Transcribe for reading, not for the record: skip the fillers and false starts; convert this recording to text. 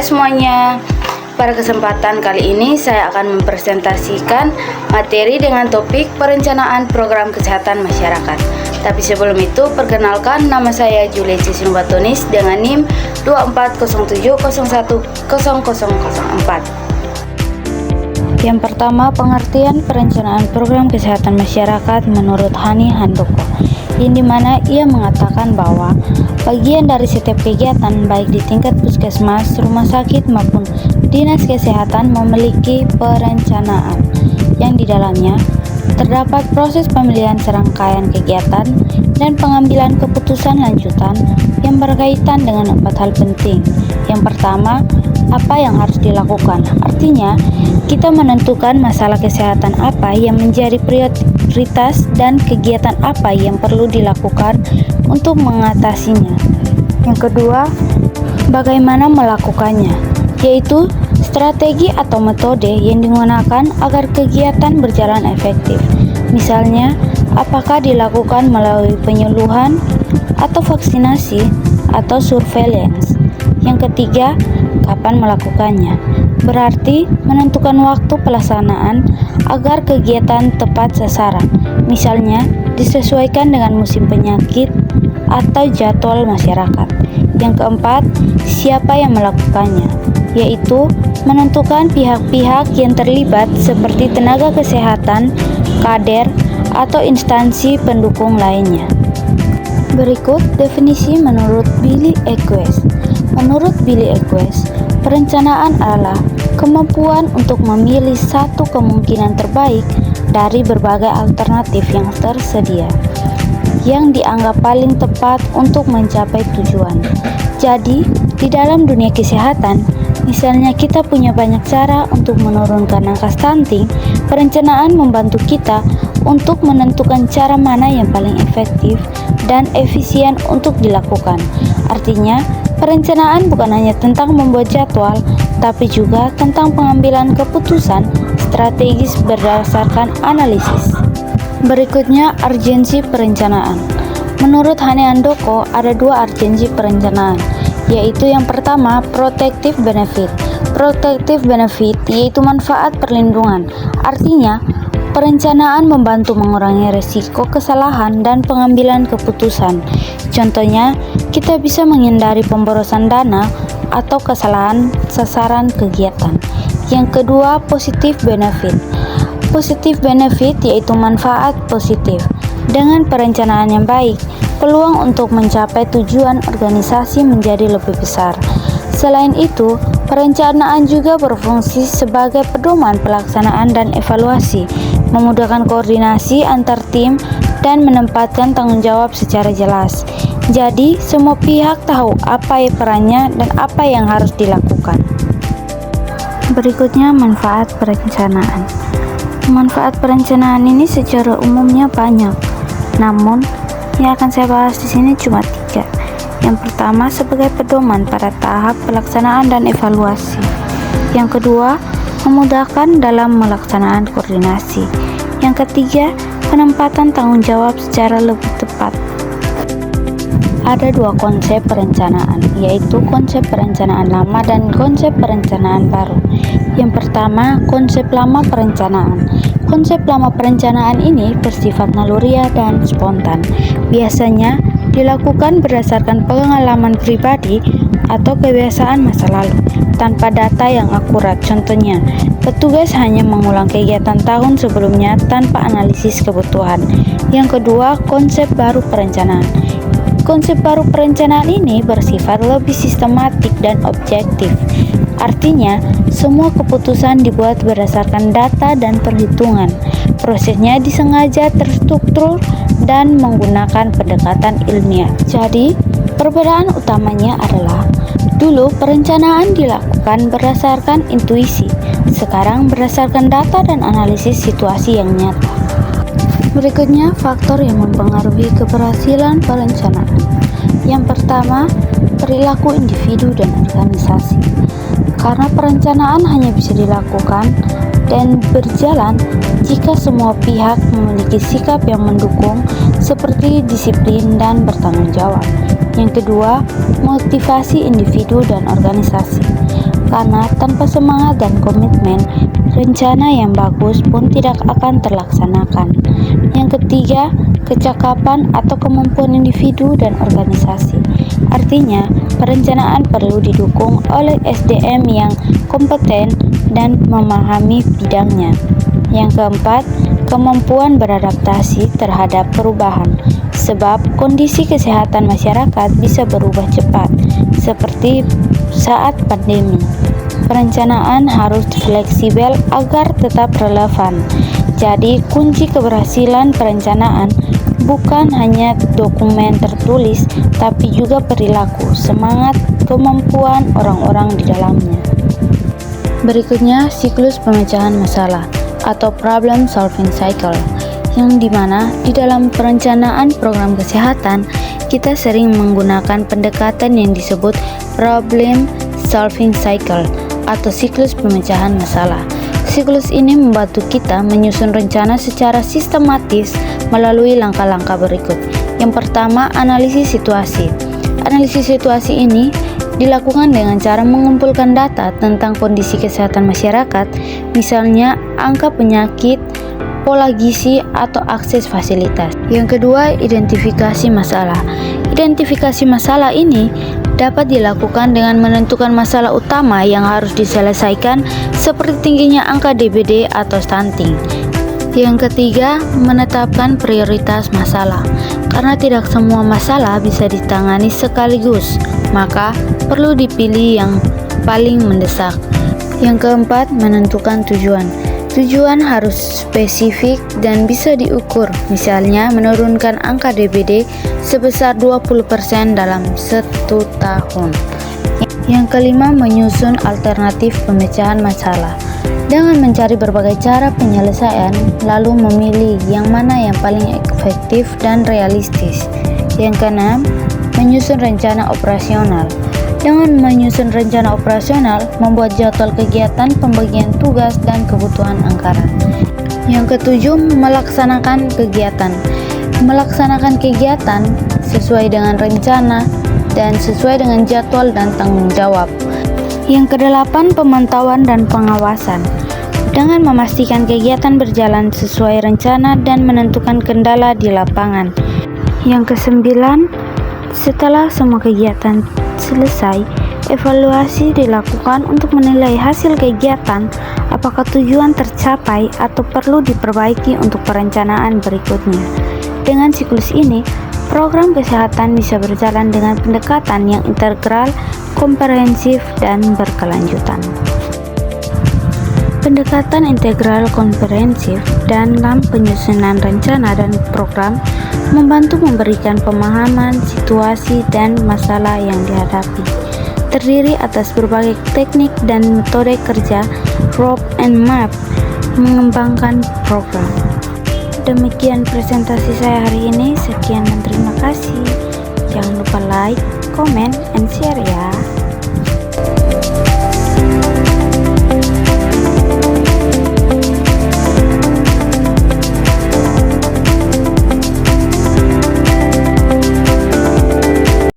Hai semuanya, pada kesempatan kali ini saya akan mempresentasikan materi dengan topik perencanaan program kesehatan masyarakat. Tapi sebelum itu, perkenalkan, nama saya Julie Cisinubatonis dengan NIM 2407010004. Yang pertama, pengertian perencanaan program kesehatan masyarakat menurut Hani Handoko, yang dimana ia mengatakan bahwa bagian dari setiap kegiatan baik di tingkat puskesmas, rumah sakit maupun dinas kesehatan memiliki perencanaan yang di dalamnya terdapat proses pemilihan serangkaian kegiatan dan pengambilan keputusan lanjutan yang berkaitan dengan 4 hal penting. Yang pertama, apa yang harus dilakukan. Artinya, kita menentukan masalah kesehatan apa yang menjadi prioritas dan kegiatan apa yang perlu dilakukan untuk mengatasinya. Yang kedua, bagaimana melakukannya, yaitu strategi atau metode yang digunakan agar kegiatan berjalan efektif. Misalnya, apakah dilakukan melalui penyuluhan atau vaksinasi atau surveillance. Yang ketiga, kapan melakukannya. Berarti menentukan waktu pelaksanaan agar kegiatan tepat sasaran. Misalnya, disesuaikan dengan musim penyakit atau jadwal masyarakat. Yang keempat, siapa yang melakukannya, yaitu menentukan pihak-pihak yang terlibat seperti tenaga kesehatan, kader, atau instansi pendukung lainnya. Berikut definisi menurut Billy Equess. Menurut Billy Equess, perencanaan adalah kemampuan untuk memilih satu kemungkinan terbaik dari berbagai alternatif yang tersedia, yang dianggap paling tepat untuk mencapai tujuan. Jadi, di dalam dunia kesehatan, misalnya kita punya banyak cara untuk menurunkan angka stunting, perencanaan membantu kita untuk menentukan cara mana yang paling efektif dan efisien untuk dilakukan. Artinya, perencanaan bukan hanya tentang membuat jadwal, tapi juga tentang pengambilan keputusan strategis berdasarkan analisis. Berikutnya, urgensi perencanaan. Menurut Hani Handoko, ada 2 urgensi perencanaan, yaitu yang pertama, protective benefit. Protective benefit yaitu manfaat perlindungan. Artinya, perencanaan membantu mengurangi risiko kesalahan dan pengambilan keputusan. Contohnya, kita bisa menghindari pemborosan dana atau kesalahan sasaran kegiatan. Yang kedua, positive benefit. Positive benefit yaitu manfaat positif. Dengan perencanaan yang baik, peluang untuk mencapai tujuan organisasi menjadi lebih besar. Selain itu, perencanaan juga berfungsi sebagai pedoman pelaksanaan dan evaluasi, memudahkan koordinasi antar tim dan menempatkan tanggung jawab secara jelas. Jadi, semua pihak tahu apa perannya dan apa yang harus dilakukan. Berikutnya, manfaat perencanaan. Manfaat perencanaan ini secara umumnya banyak, namun yang akan saya bahas di sini cuma 3. Yang pertama, sebagai pedoman pada tahap pelaksanaan dan evaluasi. Yang kedua, memudahkan dalam melaksanaan koordinasi. Yang ketiga, penempatan tanggung jawab secara lebih tepat. Ada 2 konsep perencanaan, yaitu konsep perencanaan lama dan konsep perencanaan baru. Yang pertama, konsep lama perencanaan. Konsep lama perencanaan ini bersifat naluriah dan spontan. Biasanya dilakukan berdasarkan pengalaman pribadi atau kebiasaan masa lalu, tanpa data yang akurat. Contohnya, petugas hanya mengulang kegiatan tahun sebelumnya tanpa analisis kebutuhan. Yang kedua, konsep baru perencanaan. Konsep baru perencanaan ini bersifat lebih sistematik dan objektif. Artinya, semua keputusan dibuat berdasarkan data dan perhitungan. Prosesnya disengaja terstruktur dan menggunakan pendekatan ilmiah. Jadi, perbedaan utamanya adalah dulu perencanaan dilakukan berdasarkan intuisi, sekarang berdasarkan data dan analisis situasi yang nyata. Berikutnya, faktor yang mempengaruhi keberhasilan perencanaan. Yang pertama, perilaku individu dan organisasi. Karena perencanaan hanya bisa dilakukan dan berjalan jika semua pihak memiliki sikap yang mendukung seperti disiplin dan bertanggung jawab. Yang kedua, motivasi individu dan organisasi. karena tanpa semangat dan komitmen, rencana yang bagus pun tidak akan terlaksanakan. Yang ketiga, kecakapan atau kemampuan individu dan organisasi. Artinya, perencanaan perlu didukung oleh SDM yang kompeten dan memahami bidangnya. Yang keempat, kemampuan beradaptasi terhadap perubahan, sebab kondisi kesehatan masyarakat bisa berubah cepat, seperti saat pandemi. Perencanaan harus fleksibel agar tetap relevan. Jadi, kunci keberhasilan perencanaan bukan hanya dokumen tertulis, tapi juga perilaku, semangat, kemampuan orang-orang di dalamnya. Berikutnya, siklus pemecahan masalah atau problem solving cycle, yang dimana di dalam perencanaan program kesehatan kita sering menggunakan pendekatan yang disebut problem solving cycle atau siklus pemecahan masalah. Siklus ini membantu kita menyusun rencana secara sistematis melalui langkah-langkah berikut. Yang pertama, analisis situasi. Analisis situasi ini dilakukan dengan cara mengumpulkan data tentang kondisi kesehatan masyarakat, misalnya angka penyakit, pola gizi, atau akses fasilitas. Yang kedua, identifikasi masalah. Identifikasi masalah ini dapat dilakukan dengan menentukan masalah utama yang harus diselesaikan, seperti tingginya angka DBD atau stunting. Yang ketiga, menetapkan prioritas masalah. Karena tidak semua masalah bisa ditangani sekaligus, maka perlu dipilih yang paling mendesak. Yang keempat, menentukan tujuan. Tujuan harus spesifik dan bisa diukur, misalnya menurunkan angka DBD sebesar 20% dalam 1 tahun. Yang kelima, menyusun alternatif pemecahan masalah. Dengan mencari berbagai cara penyelesaian, lalu memilih yang mana yang paling efektif dan realistis. Yang keenam, menyusun rencana operasional. Dengan menyusun rencana operasional, membuat jadwal kegiatan, pembagian tugas, dan kebutuhan anggaran. Yang ketujuh, melaksanakan kegiatan. Melaksanakan kegiatan sesuai dengan rencana dan sesuai dengan jadwal dan tanggung jawab. Yang kedelapan, pemantauan dan pengawasan. Dengan memastikan kegiatan berjalan sesuai rencana dan menentukan kendala di lapangan. Yang kesembilan, setelah semua kegiatan selesai, evaluasi dilakukan untuk menilai hasil kegiatan, apakah tujuan tercapai atau perlu diperbaiki untuk perencanaan berikutnya. Dengan siklus ini, program kesehatan bisa berjalan dengan pendekatan yang integral, komprehensif, dan berkelanjutan. Pendekatan integral komprehensif dalam penyusunan rencana dan program membantu memberikan pemahaman situasi dan masalah yang dihadapi. Terdiri atas berbagai teknik dan metode kerja road and map mengembangkan program. Demikian presentasi saya hari ini. Sekian dan terima kasih. Jangan lupa like, comment, and share ya.